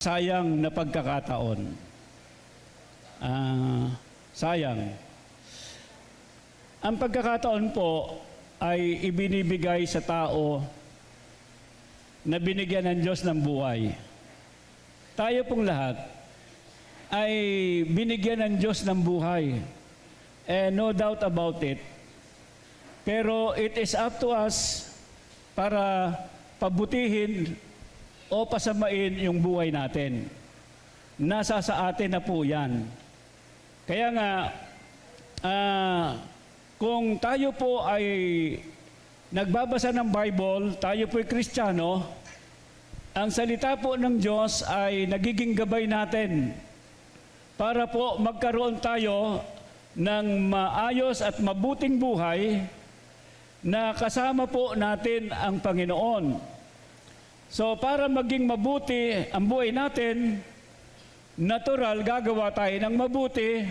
Sayang na pagkakataon. Sayang. Ang pagkakataon po ay ibinibigay sa tao na binigyan ng Diyos ng buhay. Tayo pong lahat ay binigyan ng Diyos ng buhay. No doubt about it. Pero it is up to us para pabutihin o pasamain yung buhay natin. Nasa sa atin na po yan. Kaya nga, kung tayo po ay nagbabasa ng Bible, tayo po ay Kristiyano, ang salita po ng Diyos ay nagiging gabay natin para po magkaroon tayo ng maayos at mabuting buhay na kasama po natin ang Panginoon. So para maging mabuti ang buhay natin, natural gagawa tayo ng mabuti,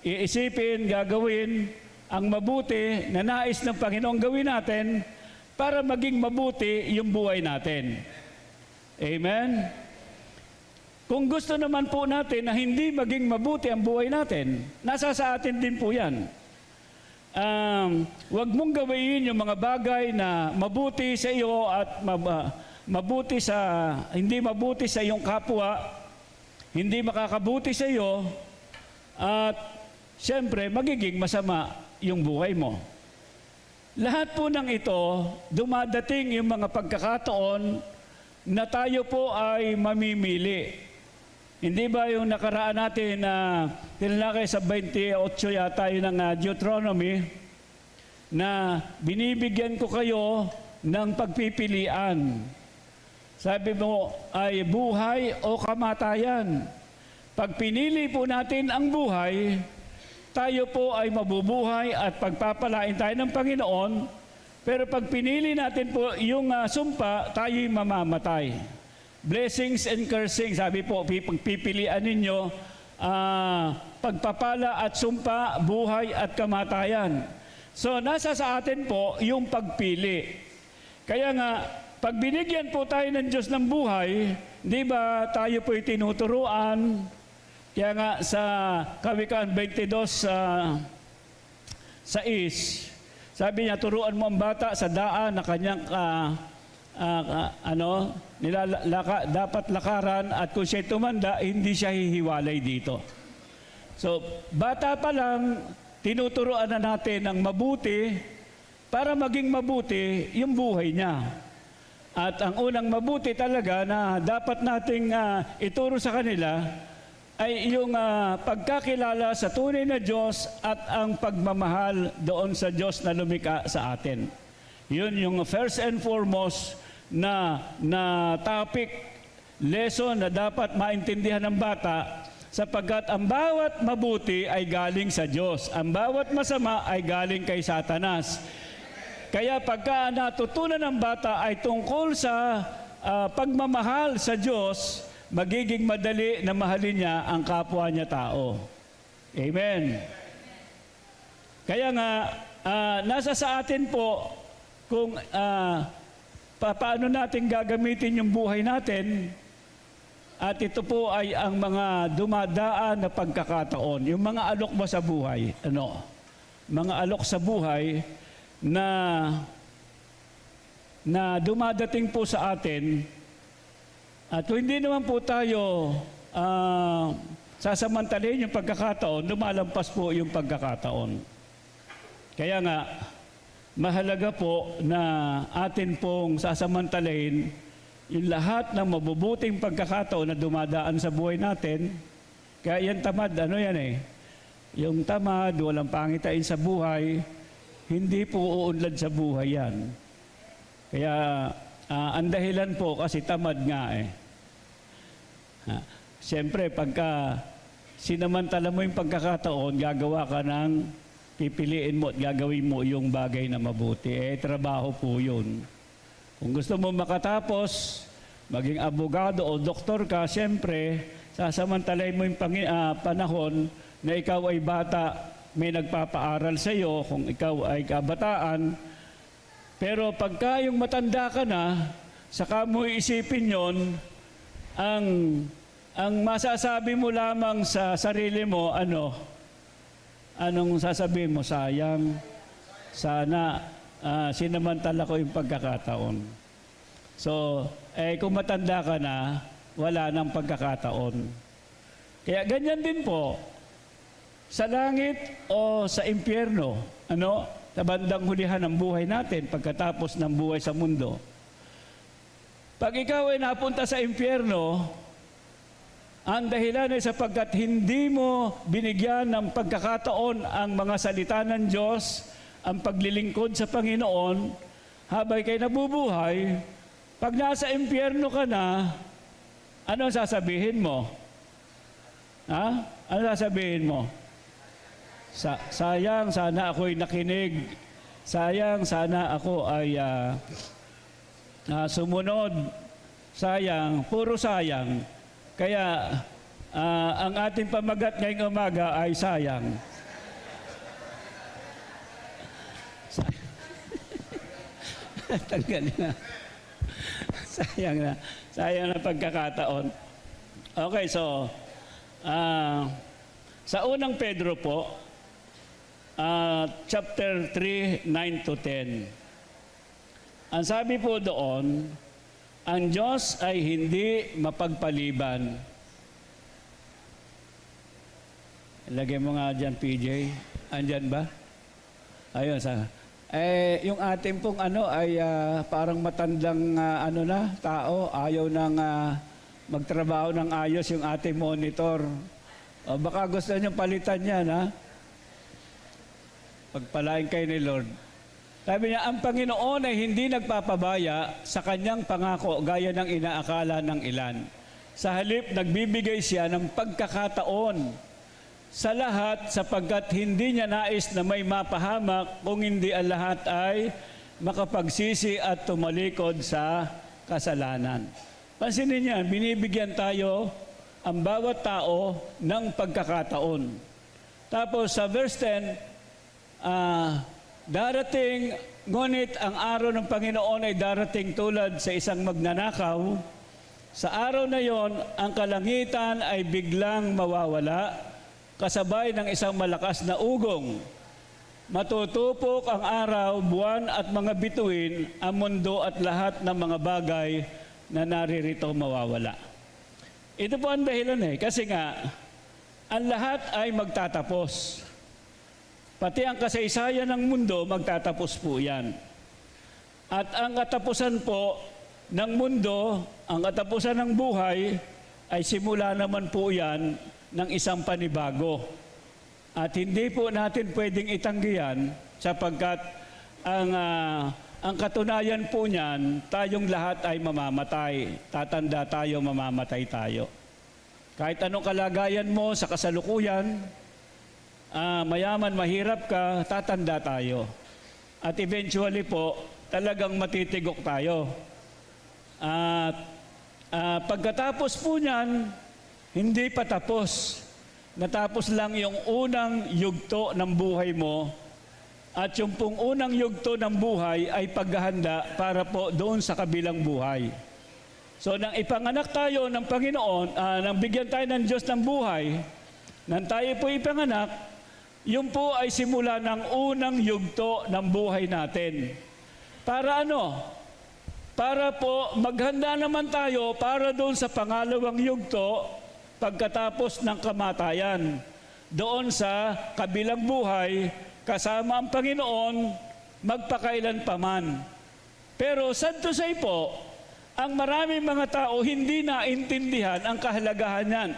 iisipin, gagawin ang mabuti na nais ng Panginoon gawin natin para maging mabuti yung buhay natin. Amen? Kung gusto naman po natin na hindi maging mabuti ang buhay natin, nasa sa atin din po yan. Huwag mong gawin yung mga bagay na mabuti sa iyo at hindi mabuti sa iyong kapwa, hindi makakabuti sa iyo, at siyempre magiging masama yung buhay mo. Lahat po ng ito, dumadating yung mga pagkakataon na tayo po ay mamimili. Hindi ba yung nakaraan natin na tinalakay sa 28 yata yun ng Deuteronomy, na binibigyan ko kayo ng pagpipilian. Sabi mo ay buhay o kamatayan. Pag pinili po natin ang buhay, tayo po ay mabubuhay at pagpapalain tayo ng Panginoon. Pero pag pinili natin po yung sumpa, tayo'y mamamatay. Blessings and cursing, sabi po, pagpipilian ninyo, pagpapala at sumpa, buhay at kamatayan. So nasa sa atin po yung pagpili. Kaya nga, pag binigyan po tayo ng Diyos ng buhay, di ba tayo po'y tinuturuan? Kaya nga sa Kawikaan 22 sa sabi niya, turuan mo ang bata sa daan na kanyang dapat lakaran, at kung siya'y tumanda, hindi siya hihiwalay dito. So, bata pa lang, tinuturuan na natin ang mabuti para maging mabuti yung buhay niya. At ang unang mabuti talaga na dapat nating ituro sa kanila ay yung pagkakilala sa tunay na Diyos at ang pagmamahal doon sa Diyos na lumikha sa atin. Yun yung first and foremost na topic, lesson na dapat maintindihan ng bata, sapagkat ang bawat mabuti ay galing sa Diyos. Ang bawat masama ay galing kay Satanas. Kaya pagka natutunan ng bata ay tungkol sa pagmamahal sa Diyos, magiging madali na mahalin niya ang kapwa niya tao. Amen. Kaya nga, nasa sa atin po kung paano natin gagamitin yung buhay natin, at ito po ay ang mga dumadaan na pagkakataon, yung mga alok ba sa buhay, mga alok sa buhay, na dumadating po sa atin, at hindi naman po tayo sasamantalahin yung pagkakataon, lumalampas po yung pagkakataon. Kaya nga, mahalaga po na atin pong sasamantalahin yung lahat ng mabubuting pagkakataon na dumadaan sa buhay natin. Kaya yan tamad, yung tamad, walang pangitain sa buhay, hindi po uunlad sa buhay yan. Kaya ang dahilan po kasi tamad nga Siyempre, pagka sinamantala mo yung pagkakataon, gagawa ka ng pipiliin mo at gagawin mo yung bagay na mabuti. Trabaho po yun. Kung gusto mo makatapos, maging abogado o doktor ka, siyempre, sasamantalay mo yung panahon na ikaw ay bata, may nagpapaaral sa iyo, kung ikaw ay kabataan. Pero pagka yung matanda ka na, saka mo isipin yon, ang ang masasabi mo lamang sa sarili mo, anong sasabihin mo? Sayang, sana, sinamantala ko yung pagkakataon. So, kung matanda ka na, wala nang pagkakataon. Kaya ganyan din po, sa langit o sa impyerno, sa bandang hulihan ng buhay natin, pagkatapos ng buhay sa mundo. Pag ikaw ay napunta sa impyerno, ang dahilan ay sapagkat hindi mo binigyan ng pagkakataon ang mga salita ng Diyos, ang paglilingkod sa Panginoon, habang kayo nabubuhay. Pag nasa impyerno ka na, ano sasabihin mo? Ano sasabihin mo? Sayang, sana ako'y nakinig. Sayang, sana ako ay sumunod. Sayang, puro sayang. Kaya ang ating pamagat ngayong umaga ay sayang. Tanggalin na. Sayang na pagkakataon. Okay, so sa unang Pedro po, chapter 3, 9 to 10. Ang sabi po doon, ang Diyos ay hindi mapagpaliban. Lagay mo nga dyan, PJ. Andyan ba? Ayun, yung ating pong ay parang matandang tao, ayaw nang magtrabaho ng ayos yung ating monitor. O baka gusto nyo palitan yan, ha? Pagpalain kayo ni Lord. Sabi niya, ang Panginoon ay hindi nagpapabaya sa kanyang pangako gaya ng inaakala ng ilan. Sa halip, nagbibigay siya ng pagkakataon sa lahat sapagkat hindi niya nais na may mapahamak kung hindi ang lahat ay makapagsisi at tumalikod sa kasalanan. Pansinin niya, binibigyan tayo ang bawat tao ng pagkakataon. Tapos sa verse 10, darating, ngunit ang araw ng Panginoon ay darating tulad sa isang magnanakaw. Sa araw na yon, ang kalangitan ay biglang mawawala, kasabay ng isang malakas na ugong. Matutupok ang araw, buwan at mga bituin, ang mundo at lahat ng mga bagay na naririto mawawala. Ito po ang dahilan kasi nga, ang lahat ay magtatapos. Pati ang kasaysayan ng mundo, magtatapos po yan. At ang katapusan po ng mundo, ang katapusan ng buhay, ay simula naman po yan ng isang panibago. At hindi po natin pwedeng itanggihan sapagkat ang katunayan po niyan, tayong lahat ay mamamatay. Tatanda tayo, mamamatay tayo. Kahit anong kalagayan mo sa kasalukuyan, mayaman, mahirap ka, tatanda tayo. At eventually po, talagang matitigok tayo. At pagkatapos po niyan, hindi pa tapos. Natapos lang yung unang yugto ng buhay mo. At yung pong unang yugto ng buhay ay paghahanda para po doon sa kabilang buhay. So, nang ipanganak tayo ng Panginoon, nang bigyan tayo ng Diyos ng buhay, nang tayo po ipanganak, yun po ay simula ng unang yugto ng buhay natin. Para ano? Para po maghanda naman tayo para doon sa pangalawang yugto pagkatapos ng kamatayan. Doon sa kabilang buhay, kasama ang Panginoon, magpakailan paman. Pero sad to say po, ang maraming mga tao hindi naintindihan ang kahalagahan niyan.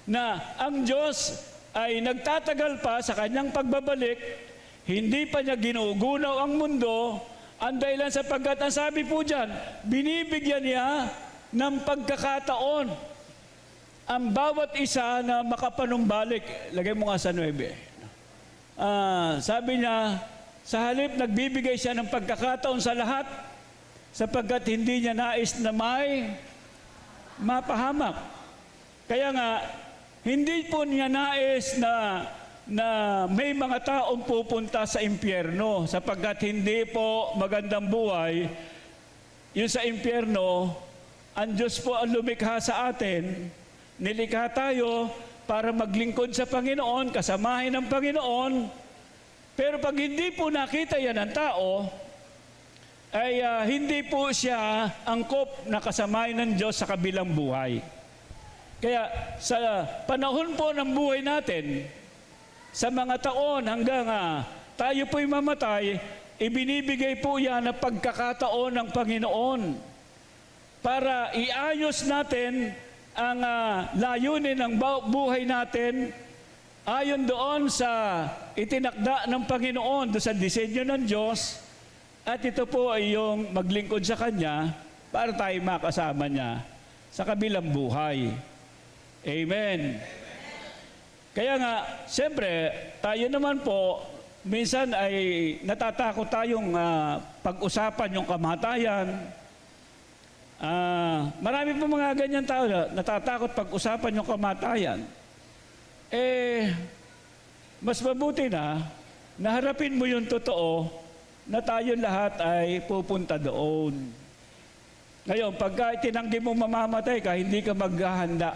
Na ang Diyos ay nagtatagal pa sa kanyang pagbabalik, hindi pa niya ginugunaw ang mundo, ang dahilan sapagkat ang sabi po dyan, binibigyan niya ng pagkakataon ang bawat isa na makapanumbalik. Lagay mo nga sa 9. Sabi niya, sa halip nagbibigay siya ng pagkakataon sa lahat sapagkat hindi niya nais na may mapahamak. Kaya nga, hindi po niya nais na may mga taong pupunta sa impyerno sapagkat hindi po magandang buhay. Yung sa impyerno, ang Diyos po ang lumikha sa atin Nilikha tayo para maglingkod sa Panginoon, kasamahin ng Panginoon. Pero pag hindi po nakita yan ng tao, ay hindi po siya angkop na kasamahin ng Diyos sa kabilang buhay. Kaya sa panahon po ng buhay natin, sa mga taon hanggang tayo po'y mamatay, ibinibigay po yan na pagkakataon ng Panginoon para iayos natin ang layunin ng buhay natin ayon doon sa itinakda ng Panginoon, doon sa disenyo ng Diyos. At ito po ay yung maglingkod sa Kanya para tayo makasama niya sa kabilang buhay. Amen. Kaya nga, siyempre, tayo naman po, minsan ay natatakot tayong pag-usapan yung kamatayan. Marami po mga ganyan tao na natatakot pag-usapan yung kamatayan. Mas mabuti na harapin mo yung totoo na tayo lahat ay pupunta doon. Ngayon, pagka itinanggi mo mamamatay ka, hindi ka maghahanda.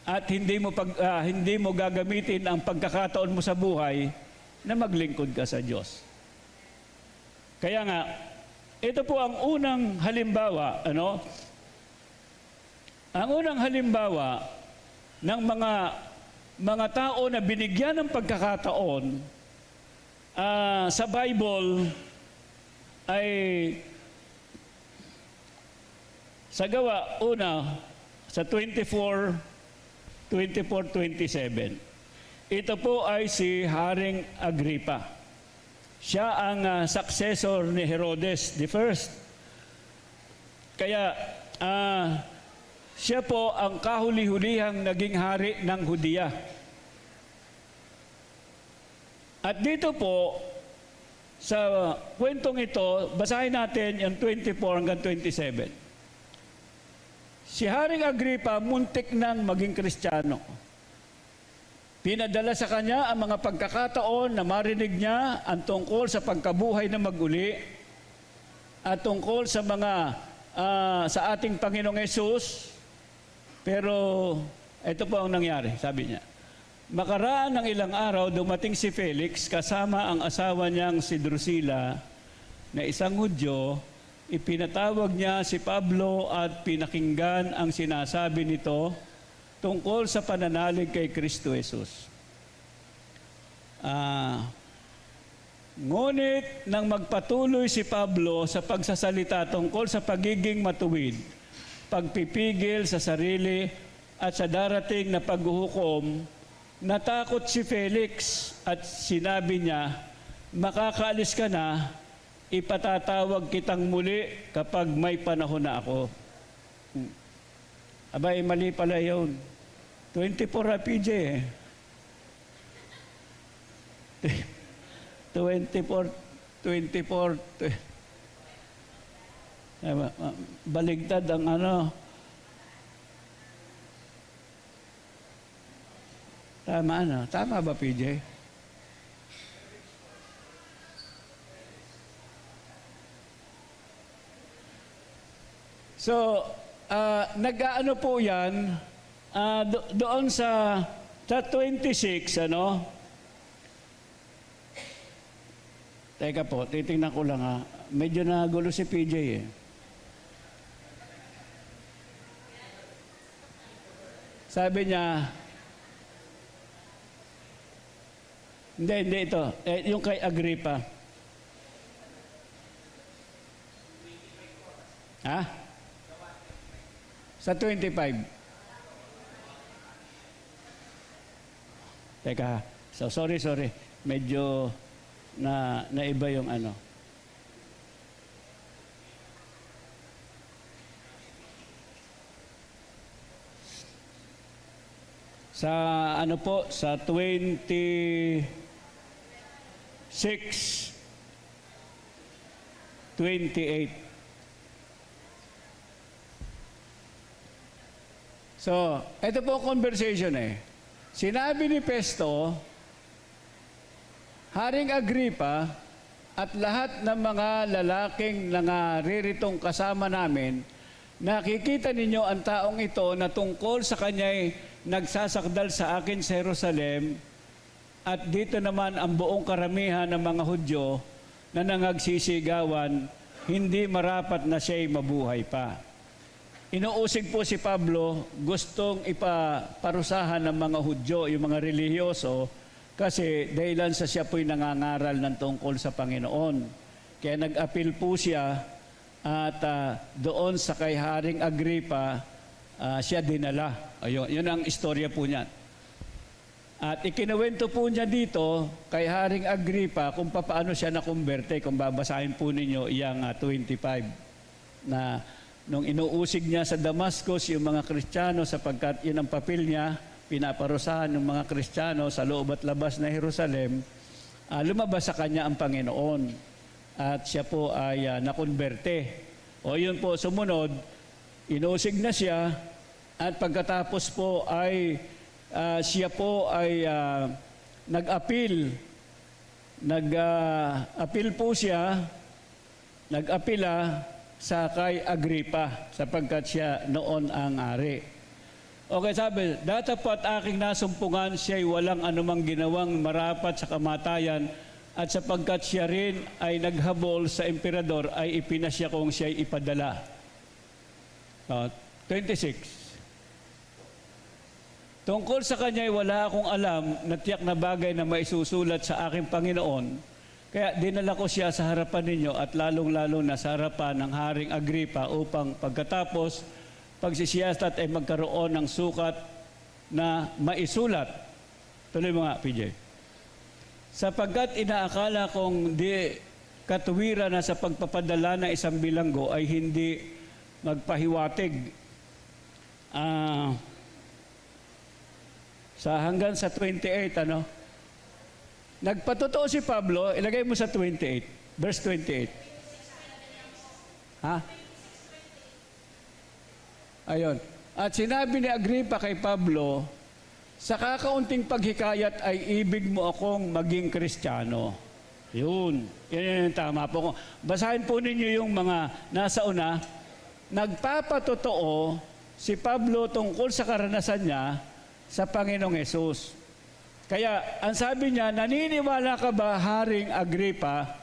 At hindi mo gagamitin ang pagkakataon mo sa buhay na maglingkod ka sa Diyos. Kaya nga, ito po ang unang halimbawa, Ang unang halimbawa ng mga tao na binigyan ng pagkakataon sa Bible ay sa Gawa una sa 24:27. Ito po ay si Haring Agripa. Siya ang successor ni Herodes the first. Kaya siya po ang kahuli-hulihang naging hari ng Hudiya. At dito po, sa kwentong ito, basahin natin yung 24 hanggang 27. Si Haring Agripa muntik nang maging Kristiyano. Pinadala sa kanya ang mga pagkakataon na marinig niya ang tungkol sa pagkabuhay na maguli at tungkol sa sa ating Panginoong Hesus. Pero ito po ang nangyari, sabi niya. Makaraan ng ilang araw, dumating si Felix kasama ang asawa niyang si Drusilla na isang Hudyo. Ipinatawag niya si Pablo at pinakinggan ang sinasabi nito tungkol sa pananalig kay Kristo Jesus. Ngunit nang magpatuloy si Pablo sa pagsasalita tungkol sa pagiging matuwid, pagpipigil sa sarili at sa darating na paghuhukom, natakot si Felix at sinabi niya, makakaalis ka na, ipatatawag kitang muli kapag may panahon na ako. Abay, mali pala yun. 24 PJ eh. 24. Baligtad ang Tama Tama ba, PJ? So, nag-aano po yan, doon sa 26, Teka po, titingnan ko lang Medyo nagulo si PJ eh. Sabi niya, hindi ito. Yung kay Agripa. Sa 25. Teka, sorry. Medyo naiba yung Sa sa 26, 28. So, ito po conversation eh. Sinabi ni Festo, Haring Agripa at lahat ng mga lalaking nangarirитong kasama namin nakikita ninyo ang taong ito na tungkol sa kanya'y nagsasakdal sa akin sa Jerusalem, at dito naman ang buong karamihan ng mga Hudyo na nangagsisigawan, hindi marapat na siya'y mabuhay pa. Inuusig po si Pablo, gustong ipaparusahan ng mga Hudyo, yung mga relihiyoso, kasi dahilan sa siya po'y nangangaral ng tungkol sa Panginoon. Kaya nag-appeal po siya, at doon sa kay Haring Agripa, siya dinala. Ayun, yun ang istorya po niyan. At ikinuwento po niya dito kay Haring Agripa kung paano siya nakumberte. Kung babasahin po ninyo iyang 25, na nung inuusig niya sa Damascus yung mga Kristiyano, sapagkat yun ang papel niya, pinaparusahan ng mga Kristiyano sa loob at labas na Jerusalem, lumabas sa kanya ang Panginoon. At siya po ay nakonberte. O yun po, sumunod, inusig na siya, at pagkatapos po ay siya po ay nag-appeal. Nag-appeal po siya, nag-apila sa kay Agripa, sapagkat siya noon ang ari. Okay, sabi, datapat aking nasumpungan, siya'y walang anumang ginawang marapat sa kamatayan, at sapagkat siya rin ay naghabol sa emperador, ay ipinasya kong siya'y ipadala. 26. Tungkol sa kanya'y wala akong alam na tiyak na bagay na maisusulat sa aking Panginoon, kaya dinala ko siya sa harapan ninyo, at lalong-lalo na sa harapan ng Haring Agripa, upang pagkatapos pagsisiyasat ay magkaroon ng sukat na maisulat. Tuloy mo nga, PJ. Sapagkat inaakala kong di katuwiran na sa pagpapadala ng isang bilanggo ay hindi magpahiwatig. Sa hanggang sa 28, nagpatotoo si Pablo, ilagay mo sa 28, verse 28. Ha? Ayun. At sinabi ni Agripa kay Pablo, sa kakaunting paghikayat ay ibig mo akong maging Kristiyano. Yun. Yan yung tama po. Basahin po ninyo yung mga nasa una. Nagpapatotoo si Pablo tungkol sa karanasan niya sa Panginoong Hesus. Kaya, ang sabi niya, naniniwala ka ba, Haring Agripa,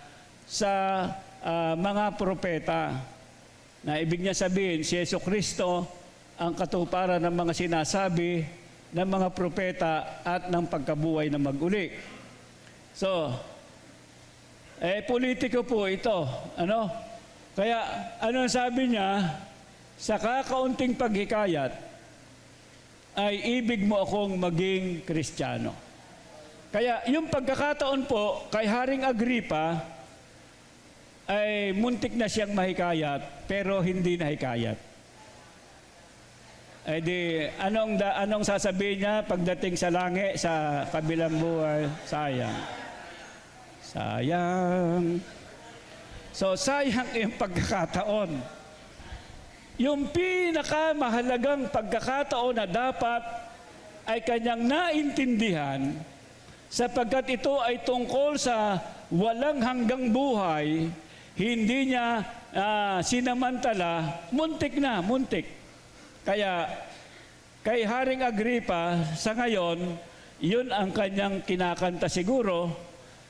sa mga propeta? Na ibig niya sabihin, si Jesucristo ang katuparan ng mga sinasabi ng mga propeta at ng pagkabuhay na mag-uli. So, politiko po ito. Kaya, ano sabi niya, sa kakaunting paghikayat, ay ibig mo akong maging Kristiyano. Kaya, yung pagkakataon po, kay Haring Agripa, ay muntik na siyang mahikayat, pero hindi nahikayat. Eh di, anong sasabihin niya pagdating sa langit, sa kabilang buhay? Sayang. Sayang. So, sayang yung pagkakataon. Yung pinakamahalagang pagkakataon na dapat ay kanyang naintindihan, sapagkat ito ay tungkol sa walang hanggang buhay, hindi niya sinamantala, muntik na, muntik. Kaya, kay Haring Agripa, sa ngayon, yun ang kanyang kinakanta siguro,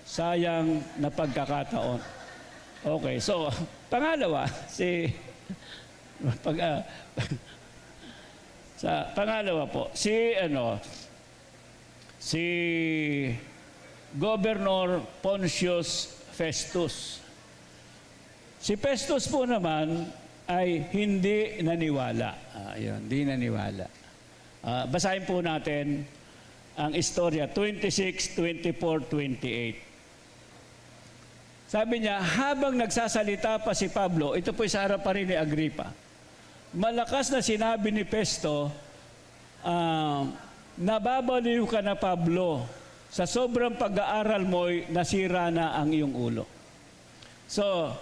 sayang na pagkakataon. Okay, so, pangalawa, pangalawa po, si Governor Pontius Festus. Si Festus po naman ay hindi naniwala. Hindi naniwala. Basahin po natin ang istorya, 26, 24, 28. Sabi niya, habang nagsasalita pa si Pablo, ito po'y sa harap pa rin ni Agripa, malakas na sinabi ni Festo, nababaliw ka na, Pablo, sa sobrang pag-aaral mo'y nasira na ang iyong ulo. So,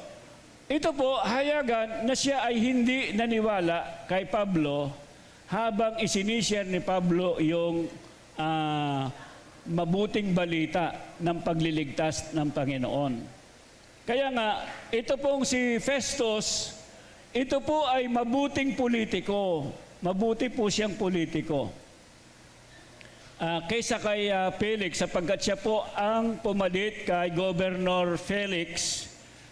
ito po, hayagan na siya ay hindi naniwala kay Pablo habang isinishare ni Pablo yung mabuting balita ng pagliligtas ng Panginoon. Kaya nga, ito pong si Festus, ito po ay mabuting politiko. Mabuti po siyang politiko. Kaysa kay Felix, sapagkat siya po ang pumalit kay Governor Felix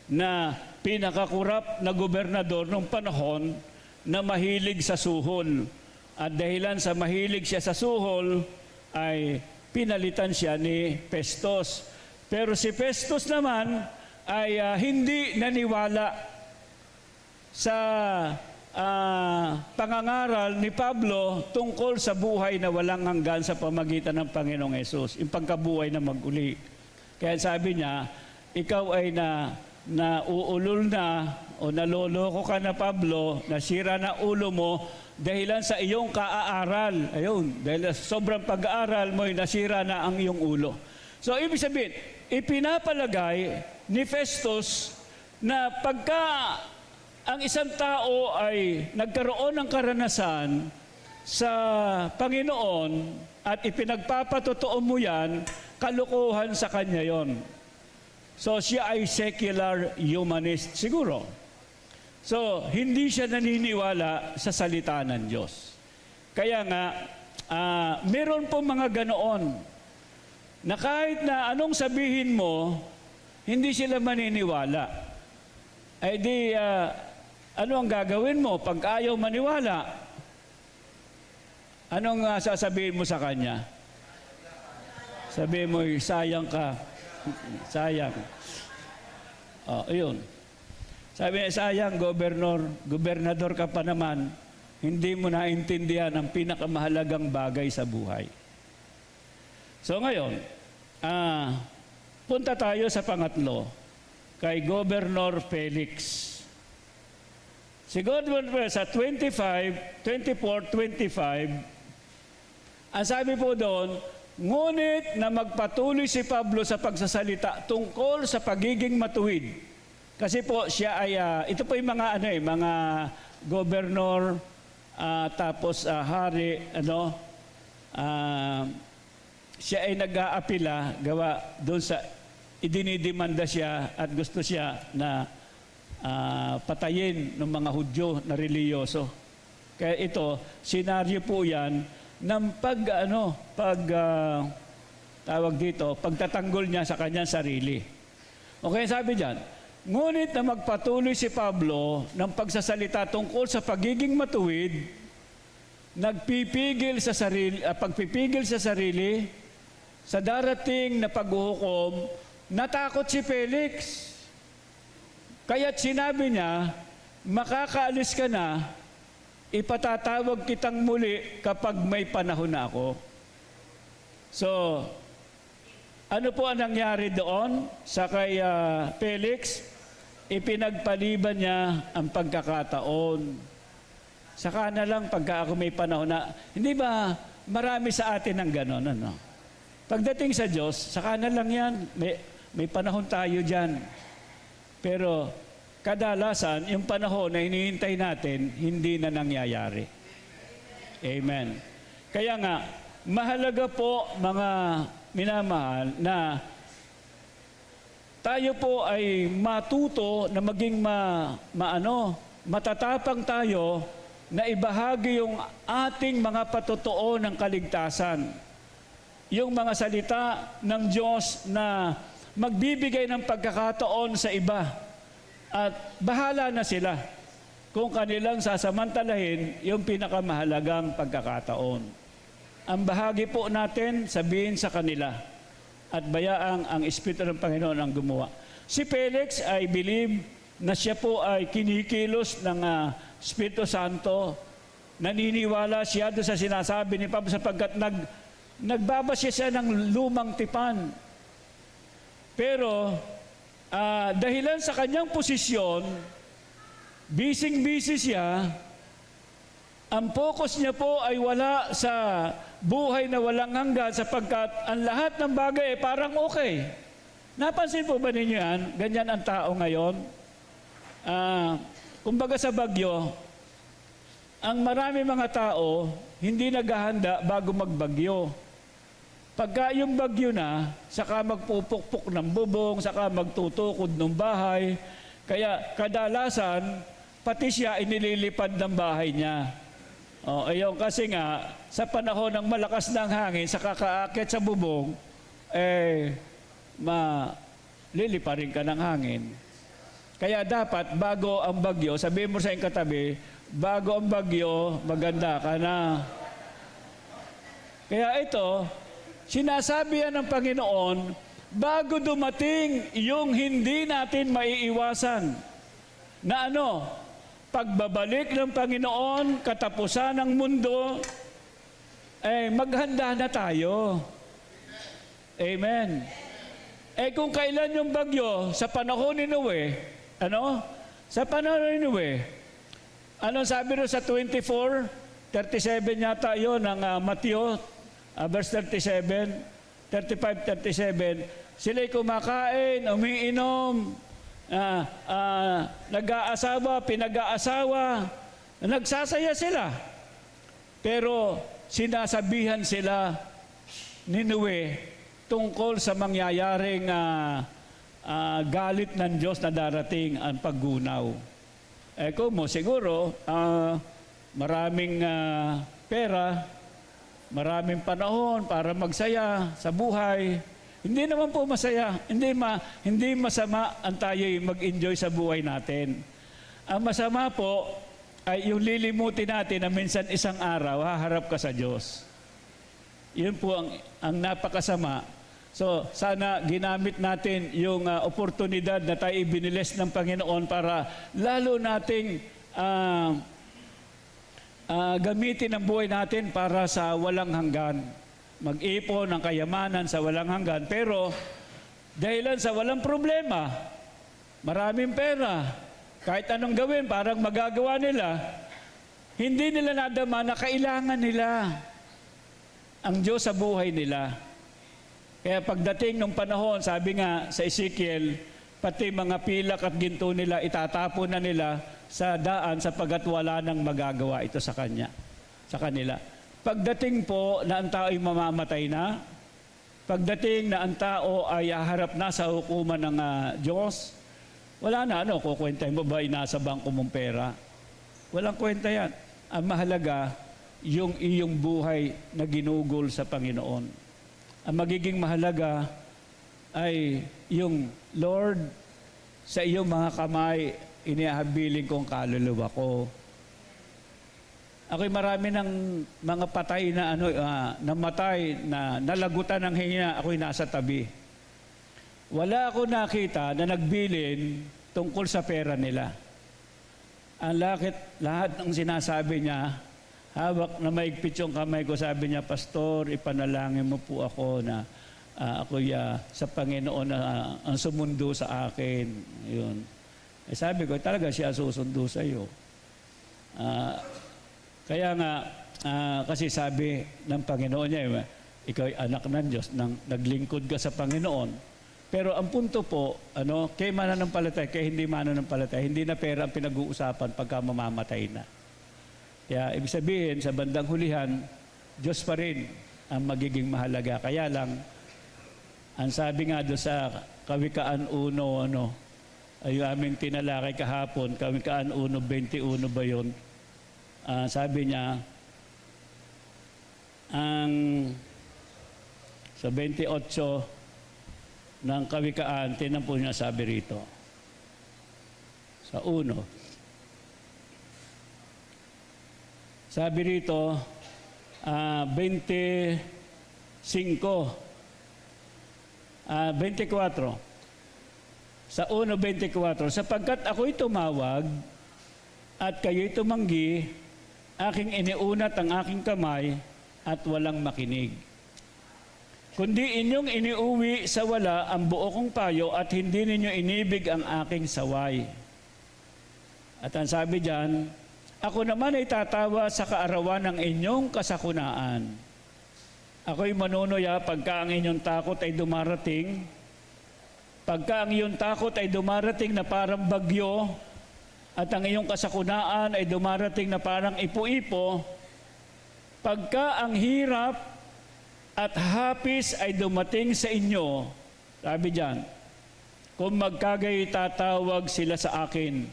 na pinakakurap na gobernador nung panahon na mahilig sa suhol. At dahilan sa mahilig siya sa suhol, ay pinalitan siya ni Festus. Pero si Festus naman ay hindi naniwala sa pangangaral ni Pablo tungkol sa buhay na walang hanggan sa pamagitan ng Panginoong Hesus, yung pagkabuhay na maguli. Kaya sabi niya, ikaw ay nauulol na o naloloko ka na, Pablo, nasira na ulo mo dahilan sa iyong kaaaral. Ayun, dahil sobrang pag-aaral mo, nasira na ang iyong ulo. So, ibig sabihin, ipinapalagay ni Festus na pagka ang isang tao ay nagkaroon ng karanasan sa Panginoon at ipinagpapatotoo mo yan, kalukuhan sa kanya yon. So siya ay secular humanist siguro. So hindi siya naniniwala sa salita ng Diyos. Kaya nga, meron po mga ganoon na kahit na anong sabihin mo, hindi sila maniniwala. Ay di, ano ang gagawin mo pag ayaw maniwala? Anong sasabihin mo sa kanya? Sabihin mo, sayang ka. Sayang. Ayun. Sabi niya, sayang, gobernador ka pa naman, hindi mo naintindihan ang pinakamahalagang bagay sa buhay. So ngayon, punta tayo sa pangatlo, kay Governor Felix. Si Governor sa 24, 25, ang sabi po doon, ngunit na magpatuloy si Pablo sa pagsasalita tungkol sa pagiging matuwid. Kasi po siya ay, ito po yung mga, mga governor, tapos hari, siya ay nag-aapila, gawa doon sa, idinidimanda siya at gusto siya na patayin ng mga Hudyo na reliyoso. Kaya ito, senaryo po yan ng tawag dito, pagtatanggol niya sa kanyang sarili. Okay, sabi diyan, ngunit na magpatuloy si Pablo ng pagsasalita tungkol sa pagiging matuwid, pagpipigil sa sarili, sa darating na paghuhukom, natakot si Felix. Kaya't sinabi niya, makakaalis ka na, ipatatawag kitang muli kapag may panahon na ako. So, ano po ang nangyari doon sa kay Felix? Ipinagpaliban niya ang pagkakataon. Saka na lang pagka ako may panahon na, hindi ba marami sa atin ang gano'n, ano? Pagdating sa Diyos, saka na lang yan, may panahon tayo dyan. Pero kadalasan, yung panahon na hinihintay natin, hindi na nangyayari. Amen. Kaya nga, mahalaga po mga minamahal na tayo po ay matuto na maging matatapang tayo na ibahagi yung ating mga patotoo ng kaligtasan. Yung mga salita ng Diyos na magbibigay ng pagkakataon sa iba at bahala na sila kung kanilang sasamantalahin yung pinakamahalagang pagkakataon. Ang bahagi po natin, sabihin sa kanila at bayaang ang Espiritu ng Panginoon ang gumawa. Si Felix, I believe na siya po ay kinikilos ng Espiritu Santo. Naniniwala siya doon sa sinasabi ni Pablo sapagkat nagbabasya siya ng lumang tipan. Pero dahilan sa kanyang posisyon, busy siya, ang focus niya po ay wala sa buhay na walang hanggan sapagkat ang lahat ng bagay ay parang okay. Napansin po ba ninyo yan? Ganyan ang tao ngayon. Kumbaga sa bagyo, ang marami mga tao hindi naghahanda bago magbagyo. Pagka yung bagyo na, saka magpupukpok ng bubong, saka magtutukod ng bahay. Kaya kadalasan, pati siya inililipad ng bahay niya. O, ayun, kasi nga, sa panahon ng malakas ng hangin, sa kakaakit sa bubong, liliparin ka ng hangin. Kaya dapat, bago ang bagyo, sabihin mo sa iyong katabi, bago ang bagyo, maganda ka na. Kaya ito, sinasabi yan ng Panginoon, bago dumating yung hindi natin maiiwasan, na ano, pagbabalik ng Panginoon, katapusan ng mundo, maghanda na tayo. Amen. Kung kailan yung bagyo, sa panahon ni Noe, ano? Sa panahon ni Noe, anong sabi rin sa 24, 37 yata yun, ng Mateo, verse 37, 35, 37, sila'y kumakain, umiinom, nag-aasawa, pinag-aasawa, nagsasaya sila. Pero sinasabihan sila ni Noe tungkol sa mangyayaring galit ng Diyos na darating ang paggunaw. Kung mo siguro, maraming pera, maraming panahon para magsaya sa buhay. Hindi naman po masaya. Hindi masama ang tayo'y mag-enjoy sa buhay natin. Ang masama po ay yung lilimutin natin na minsan isang araw, haharap ka sa Diyos. Yun po ang napakasama. So, sana ginamit natin yung oportunidad na tayo ibinilis ng Panginoon para lalo nating gamitin ang buhay natin para sa walang hanggan. Mag-ipon ng kayamanan sa walang hanggan. Pero, dahilan sa walang problema, maraming pera, kahit anong gawin, parang magagawa nila, hindi nila nadama na kailangan nila ang Diyos sa buhay nila. Kaya pagdating ng panahon, sabi nga sa Ezekiel, pati mga pilak at ginto nila, itatapon na nila sa daan sapagkat wala nang magagawa ito sa kanila. Pagdating po na ang tao ay mamamatay na, pagdating na ang tao ay haharap na sa hukuman ng Diyos, wala na, kukwentahin mo ba nasa bangko mong pera? Walang kwenta yan. Ang mahalaga, yung iyong buhay na ginugol sa Panginoon. Ang magiging mahalaga ay yung Lord, sa iyong mga kamay, iniahabiling kong kaluluwa ko. Ako'y marami ng mga patay na namatay na nalagutan ng hinga, ako'y nasa tabi. Wala ako nakita na nagbilin tungkol sa pera nila. Ang lahat ng sinasabi niya, hawak na maigpit yung kamay ko, sabi niya, Pastor, ipanalangin mo po ako na ako'y sa Panginoon ang sumundo sa akin. Yun. Sabi ko, talaga siya susundo sa iyo. Kaya nga, kasi sabi ng Panginoon niya, ikaw ay anak ng Diyos, naglingkod ka sa Panginoon. Pero ang punto po, kay mananampalataya, kay hindi mananampalataya, hindi na pera ang pinag-uusapan pagka mamamatay na. Kaya ibig sabihin, sa bandang hulihan, Diyos pa rin ang magiging mahalaga. Kaya lang, ang sabi nga doon sa Kawikaan 1, ay aming tinalakay kahapon, Kawikaan 1:21 ba yun? Sabi niya, sa 28 ng Kawikaan, tinan po niya sabi rito. Sa 1. Sabi rito, 24. Sa 1:24, sapagkat ako'y tumawag at kayo'y tumanggi, aking iniunat ang aking kamay at walang makinig. Kundi inyong iniuwi sa wala ang buo kong payo at hindi ninyo inibig ang aking saway. At ang sabi diyan, ako naman ay tatawa sa kaarawan ng inyong kasakunaan. Ako'y manunuya pagka ang inyong takot ay dumarating, pagka ang iyong takot ay dumarating na parang bagyo, at ang iyong kasakunaan ay dumarating na parang ipo-ipo, pagka ang hirap at hapis ay dumating sa inyo, sabi diyan, kung magkagay tatawag sila sa akin,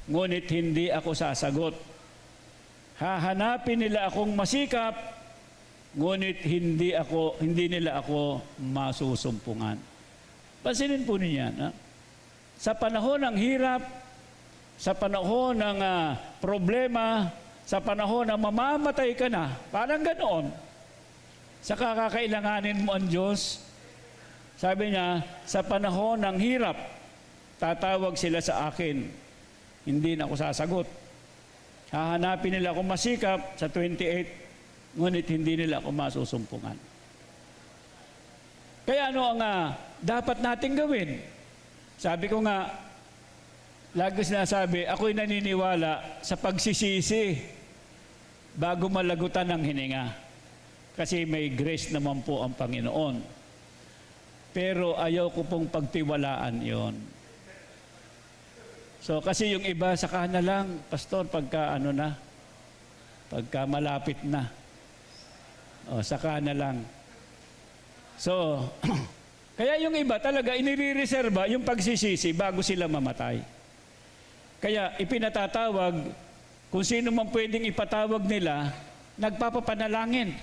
ngunit hindi ako sasagot. Hahanapin nila akong masikap, ngunit hindi nila ako masusumpungan. Pansinin po ninyo yan. Ha? Sa panahon ng hirap, sa panahon ng problema, sa panahon na mamamatay ka na, parang ganoon, sa kakakailanganin mo ang Diyos, sabi niya, sa panahon ng hirap, tatawag sila sa akin, hindi na ako sasagot. Hahanapin nila akong masikap sa 28, ngunit hindi nila ako masusumpungan. Kaya ano ang dapat nating gawin? Sabi ko nga, lagi sinasabi, ako'y naniniwala sa pagsisisi bago malagutan ng hininga. Kasi may grace naman po ang Panginoon. Pero ayaw ko pong pagtiwalaan yon. So kasi yung iba saka na lang, pastor, pagka malapit na. O saka na lang. So, kaya yung iba talaga inire-reserva yung pagsisisi bago sila mamatay. Kaya ipinatatawag, kung sino man pwedeng ipatawag nila, nagpapapanalangin.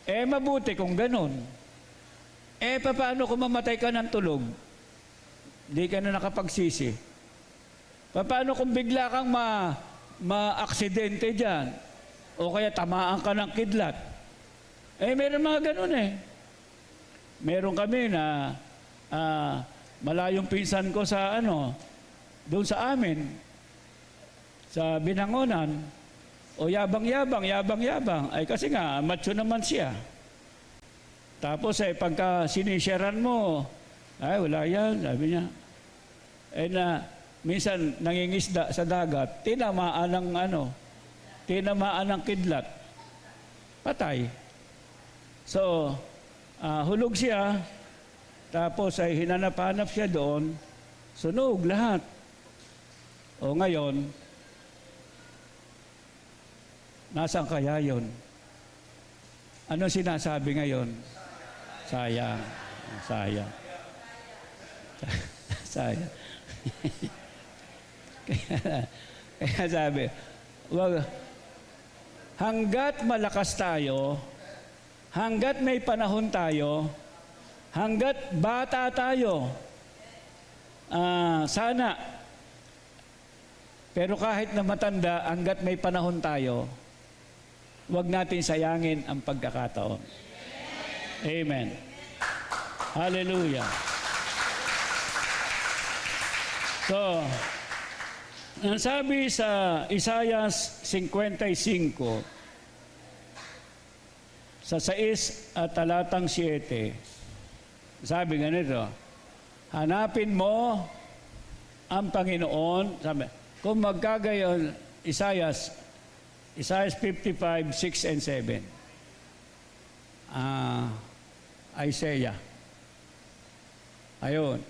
Mabuti kung ganun. Paano kung mamatay ka ng tulog? Hindi ka na nakapagsisi. Paano kung bigla kang ma-aksidente dyan? O kaya tamaan ka ng kidlat? Meron mga ganun Meron kami na malayong pinsan ko sa doon sa amin, sa Binangonan. O yabang-yabang. Ay kasi nga, macho naman siya. Tapos pagka sinisyaran mo, wala yan, sabi niya. Minsan nangingisda sa dagat, tinamaan ng kidlat. Patay. So, hulog siya, tapos hinanap-hanap siya doon, sunog lahat. O ngayon, nasaan kaya yun? Ano sinasabi ngayon? Sayang. Sayang. Sayang. Kaya sabi, hanggat malakas tayo, hanggat may panahon tayo, hanggat bata tayo, sana, pero kahit na matanda, hanggat may panahon tayo, huwag natin sayangin ang pagkakataon. Amen. Hallelujah. So, ang sabi sa Isaiah 55, sa 6 at talatang 7, sabi ganito, hanapin mo ang Panginoon, sabi, kung magkagayon, Isaiah 55, 6 and 7. Isaiah. Ayun.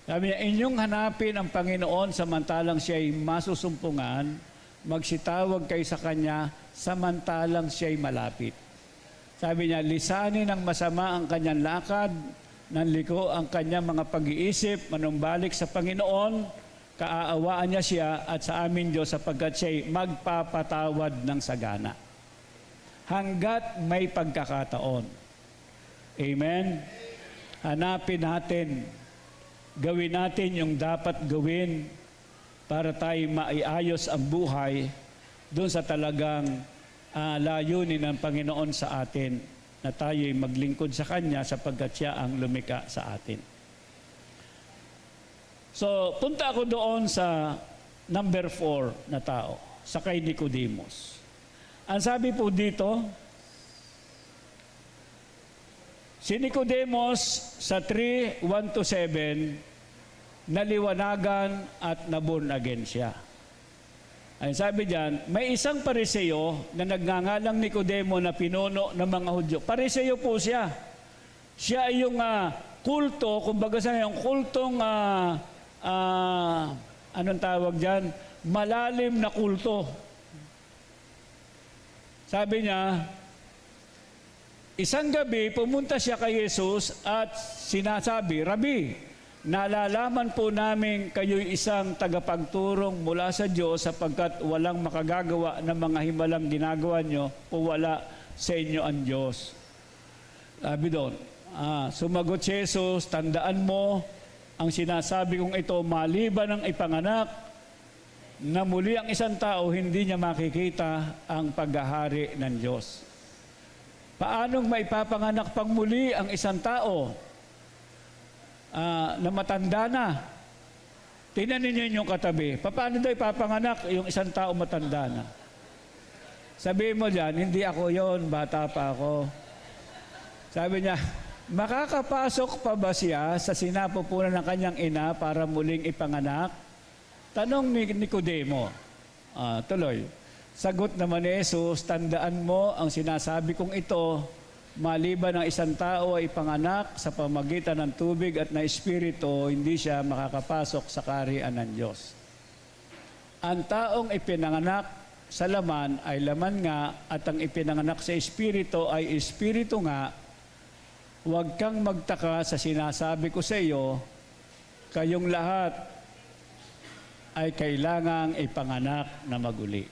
Sabi niya, inyong hanapin ang Panginoon samantalang siya'y masusumpungan, magsitawag kayo sa Kanya samantalang siya'y malapit. Sabi niya, lisanin ng masama ang kanyang lakad, nanliko ang kanyang mga pag-iisip, manumbalik sa Panginoon, kaaawaan niya siya at sa amin Diyos sapagkat siya'y magpapatawad ng sagana. Hanggat may pagkakataon. Amen? Hanapin natin, gawin natin yung dapat gawin para tayo maiayos ang buhay doon sa talagang layunin ng Panginoon sa atin na tayo'y maglingkod sa Kanya sapagkat siya ang lumikha sa atin. So, punta ako doon sa number 4 na tao, sa kay Nicodemus. Ang sabi po dito, si Nicodemus sa 3:1-7, naliwanagan at na-born again siya. Ay sabi diyan, may isang Pariseo na nagngangalang Nicodemo na pinuno ng mga Hudyo. Pariseo po siya. Siya ay yung kulto, kumbaga sa yung kultong anong tawag diyan? Malalim na kulto. Sabi niya, isang gabi pumunta siya kay Jesus at sinasabi, Rabi, nalalaman po namin kayo'y isang tagapagturong mula sa Diyos sapagkat walang makagagawa ng mga himalang ginagawa nyo o wala sa inyo ang Diyos. Sabi doon, sumagot si Jesus, tandaan mo, ang sinasabi kong ito, maliban ng ipanganak, na muli ang isang tao, hindi niya makikita ang paghahari ng Diyos. Paanong maipapanganak pang muli ang isang tao na matanda na? Tingnan ninyo yung katabi. Paano daw ipapanganak yung isang tao matanda na? Sabihin mo dyan, hindi ako yon, bata pa ako. Sabi niya, makakapasok pa ba siya sa sinapupunan ng kanyang ina para muling ipanganak? Tanong ni Nicodemo. Tuloy. Sagot naman ni Jesus, tandaan mo ang sinasabi kong ito, maliban ng isang tao ay ipanganak sa pamagitan ng tubig at na espiritu, hindi siya makakapasok sa kaharian ng Diyos. Ang taong ipinanganak sa laman ay laman nga, at ang ipinanganak sa espiritu ay espiritu nga. Huwag kang magtaka sa sinasabi ko sa iyo, kayong lahat ay kailangang ipanganak na maguli.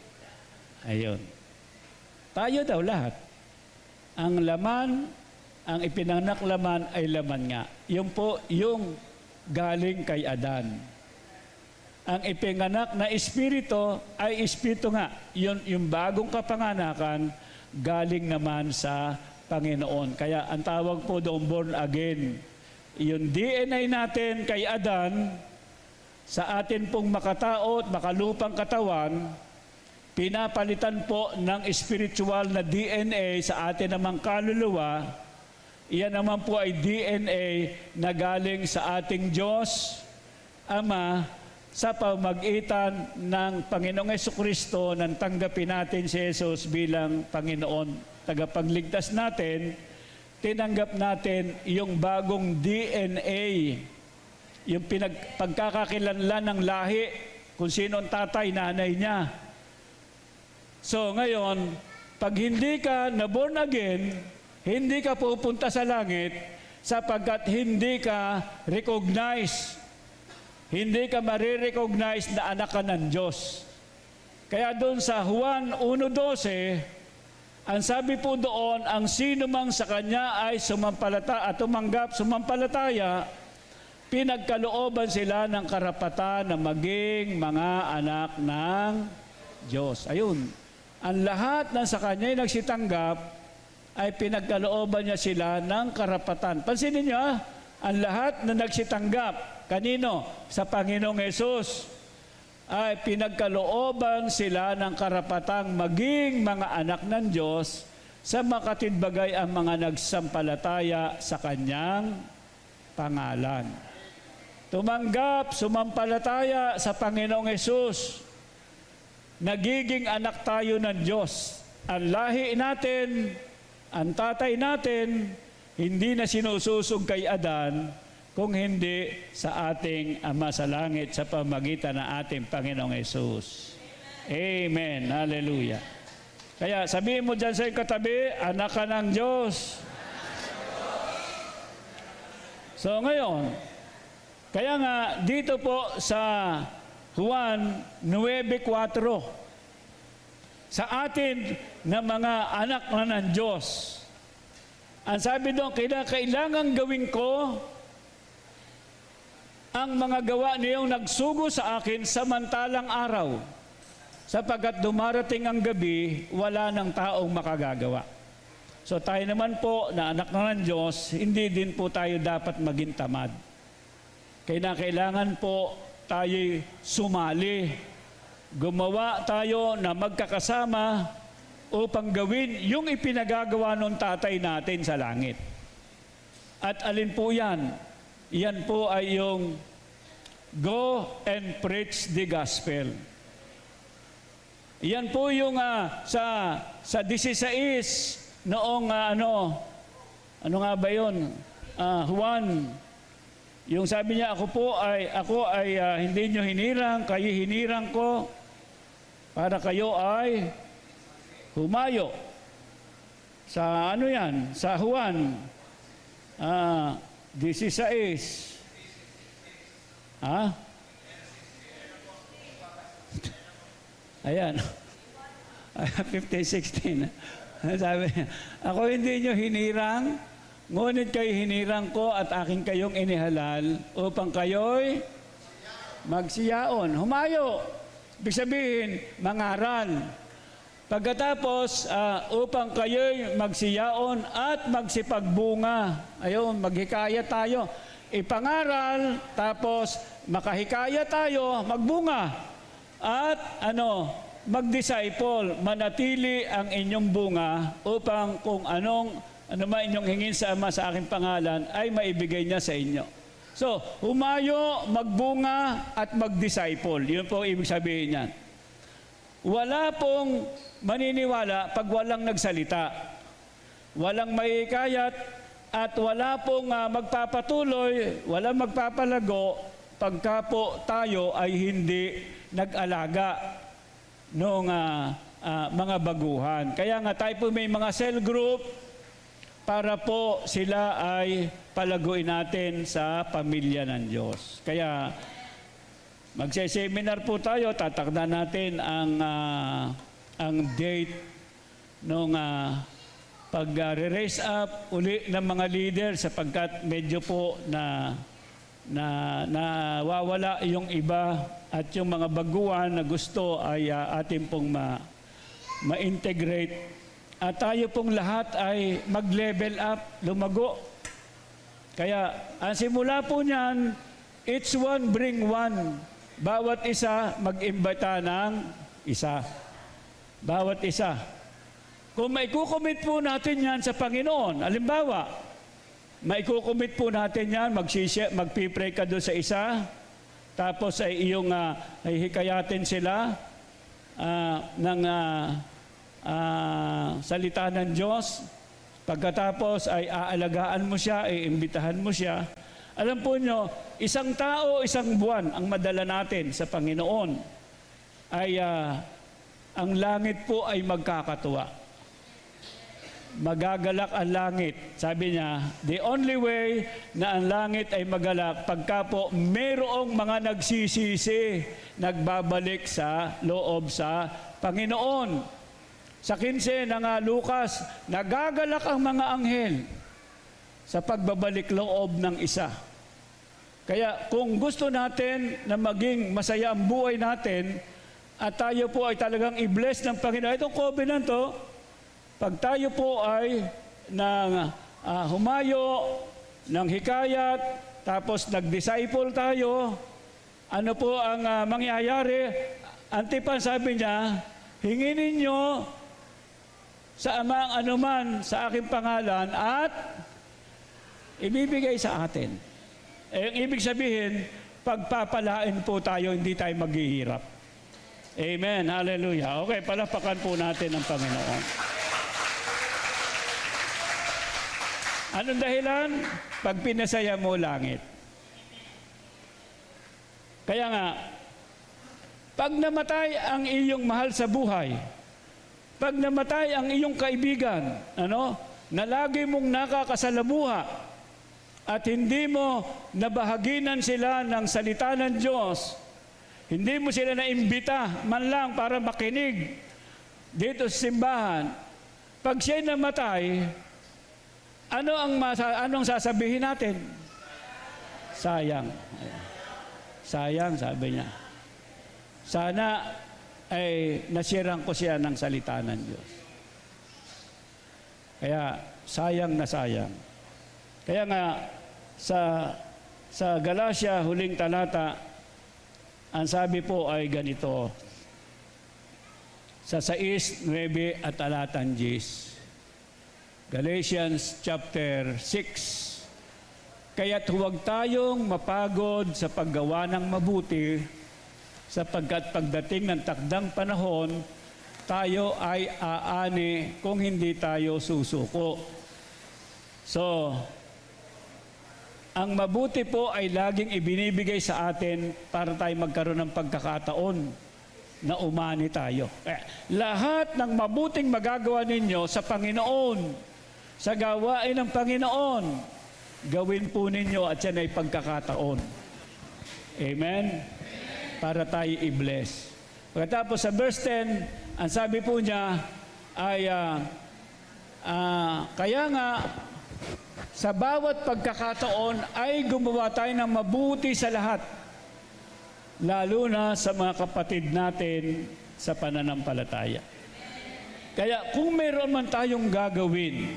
Ayun. Tayo daw lahat. Ang laman, ang ipinanganak laman ay laman nga. Yung po, yung galing kay Adan. Ang ipinanganak na espiritu ay espiritu nga. Yung bagong kapanganakan, galing naman sa Panginoon. Kaya ang tawag po doon born again. Yung DNA natin kay Adan, sa atin pong makatao at makalupang katawan, pinapalitan po ng spiritual na DNA sa atin namang kaluluwa. Iyan naman po ay DNA na galing sa ating Diyos, Ama, sa pamagitan ng Panginoong Jesucristo nang tanggapin natin si Jesus bilang Panginoon, tagapagligtas natin, tinanggap natin yung bagong DNA, yung pagkakakilanlan ng lahi, kung sino ang tatay, nanay niya. So ngayon, pag hindi ka na born again, hindi ka pupunta sa langit sapagkat hindi ka recognize. Hindi ka marirecognize na anak ka ng Diyos. Kaya doon sa Juan 1:12, ang sabi po doon, ang sino mang sa kanya ay tumanggap, sumampalataya, pinagkalooban sila ng karapatan na maging mga anak ng Diyos. Ayun. Ang lahat na sa kanya ay nagsitanggap, ay pinagkalooban niya sila ng karapatan. Pansinin niyo, ang lahat na nagsitanggap, kanino? Sa Panginoong Hesus, ay pinagkalooban sila ng karapatang maging mga anak ng Diyos sa makatidbagay ang mga nagsampalataya sa Kanyang pangalan. Tumanggap, sumampalataya sa Panginoong Hesus, nagiging anak tayo ng Diyos. Ang lahi natin, ang tatay natin, hindi na sinususog kay Adan, kung hindi sa ating Ama sa Langit sa pamagitan ng ating Panginoong Hesus. Amen. Hallelujah. Kaya sabihin mo dyan sa iyong katabi, anak ka ng Diyos. So ngayon, kaya nga dito po sa Juan 9:4, sa atin na mga anak na ng Diyos, ang sabi doon, kailangan gawin ko ang mga gawa niyong nagsugo sa akin samantalang araw, sapagkat dumarating ang gabi, wala ng taong makagagawa. So tayo naman po na anak ng Diyos, hindi din po tayo dapat maging tamad. Kailangan po tayo sumali, gumawa tayo na magkakasama upang gawin yung ipinagagawa ng tatay natin sa langit. At alin po yan? Yan po ay yung go and preach the gospel. Yan po yung sa 16 noong ano nga ba yun? Juan, yung sabi niya, ako ay hindi nyo hinirang, kayo hinirang ko para kayo ay humayo. Sa ano yan? Sa Juan 16. Ha? Ayan. 15:16. Sabi, ako hindi nyo hinirang, ngunit kayo hinirang ko at aking kayong inihalal upang kayo'y magsiyaon. Humayo. Ibig sabihin, mangaral. Pagkatapos, upang kayo'y magsiyaon at magsipagbunga. Ayun, maghikaya tayo. Ipangaral, tapos makahikaya tayo, magbunga. At mag-disciple, manatili ang inyong bunga upang kung ano man inyong hingin sa Ama sa aking pangalan ay maibigay niya sa inyo. So, humayo, magbunga at mag-disciple. Yun po ibig sabihin niyan. Wala pong maniniwala pag walang nagsalita. Walang mahihikayat at wala pong magpapatuloy, walang magpapalago pagka po tayo ay hindi nag-alaga ng mga baguhan. Kaya nga tayo po may mga cell group para po sila ay palaguin natin sa pamilya ng Diyos. Kaya magse-seminar po tayo, tatakda natin ang date nung pag-raise up uli ng mga leader sapagkat medyo po nawawala yung iba at yung mga baguhan na gusto ay atin pong ma-integrate at tayo pong lahat ay mag-level up, lumago. Kaya ang simula po niyan, each one bring one. Bawat isa mag-imbita ng isa. Bawat isa. Kung maikukomit po natin yan sa Panginoon, halimbawa, maikukomit po natin yan, magpipray ka doon sa isa, tapos ay iyong hikayatin sila ng salita ng Diyos. Pagkatapos ay aalagaan mo siya, iimbitahan mo siya. Alam po nyo, isang tao, isang buwan ang madala natin sa Panginoon ay ang langit po ay magkakatuwa. Magagalak ang langit. Sabi niya, the only way na ang langit ay magalak pagka po mayroong mga nagsisisi, nagbabalik sa loob sa Panginoon. Sa 15 ng Lucas, nagagalak ang mga anghel sa pagbabalik loob ng isa. Kaya kung gusto natin na maging masaya ang buhay natin at tayo po ay talagang i-bless ng Panginoon, itong covenant to, pag tayo po ay humayo ng hikayat, tapos nag-disciple tayo, ano po ang mangyayari? Antipan sabi niya, hingin ninyo sa Ama ang anuman sa aking pangalan at ibibigay sa atin. Ang ibig sabihin, pagpapalain po tayo, hindi tayo maghihirap. Amen. Hallelujah. Okay, palapakan po natin ang Panginoon. Anong dahilan? Pag pinasaya mo langit. Kaya nga, pag namatay ang iyong mahal sa buhay, pag namatay ang iyong kaibigan, na lagi mong nakakasalamuha at hindi mo nabahaginan sila ng salita ng Diyos, hindi mo sila naimbita man lang para makinig dito sa simbahan, pag siya'y namatay, anong sasabihin natin? Sayang. Sayang, sabi niya. Sana ay nasirang ko siya ng salita ng Diyos. Kaya sayang na sayang. Kaya nga sa Galatia huling talata, ang sabi po ay ganito. Sa 6, 9 at talatang 10. Galatians chapter 6. Kaya't huwag tayong mapagod sa paggawa ng mabuti, sapagkat pagdating ng takdang panahon, tayo ay aani kung hindi tayo susuko. So, ang mabuti po ay laging ibinibigay sa atin para tayo magkaroon ng pagkakataon na umani tayo. Lahat ng mabuting magagawa ninyo sa Panginoon, sa gawain ng Panginoon, gawin po ninyo at yan ay pagkakataon. Amen? Para tayo i-bless. Pagkatapos sa verse 10, ang sabi po niya ay, kaya nga, sa bawat pagkakataon ay gumawa tayo ng mabuti sa lahat, lalo na sa mga kapatid natin sa pananampalataya. Kaya kung mayroon man tayong gagawin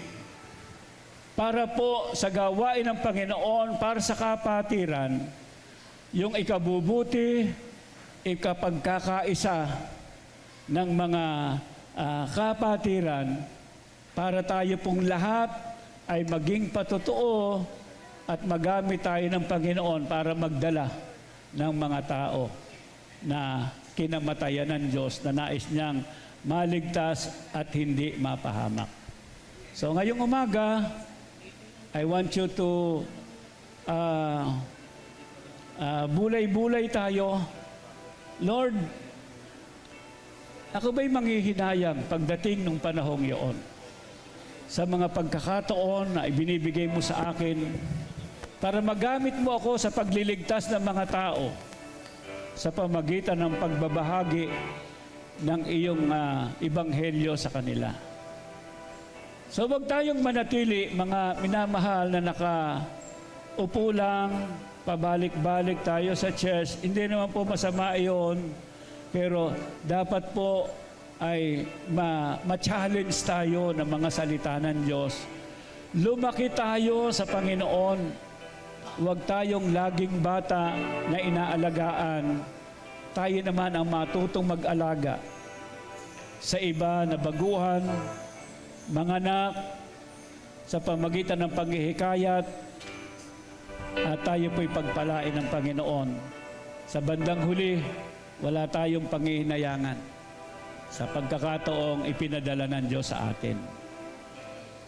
para po sa gawain ng Panginoon, para sa kapatiran, yung ikabubuti, ikapagkakaisa ng mga kapatiran, para tayo pong lahat ay maging patotoo at magamit tayo ng Panginoon para magdala ng mga tao na kinamatayan ng Diyos na nais niyang maligtas at hindi mapahamak. So ngayong umaga, I want you to bulay-bulay tayo. Lord, ako ba'y manghihinayang pagdating ng panahong iyon? Sa mga pagkakataon na ibinibigay mo sa akin para magamit mo ako sa pagliligtas ng mga tao sa pamagitan ng pagbabahagi ng iyong ebanghelyo sa kanila. So wag tayong manatili, mga minamahal, na nakaupo lang, pabalik-balik tayo sa church. Hindi naman po masama iyon, pero dapat po ay ma-challenge tayo ng mga salita ng Diyos. Lumaki tayo sa Panginoon. Huwag tayong laging bata na inaalagaan. Tayo naman ang matutong mag-alaga sa iba na baguhan, mga anak, sa pamagitan ng paghihikayat, at tayo po'y pagpalain ng Panginoon. Sa bandang huli, wala tayong panghihinayangan sa pagkakataong ipinadala ng Diyos sa atin.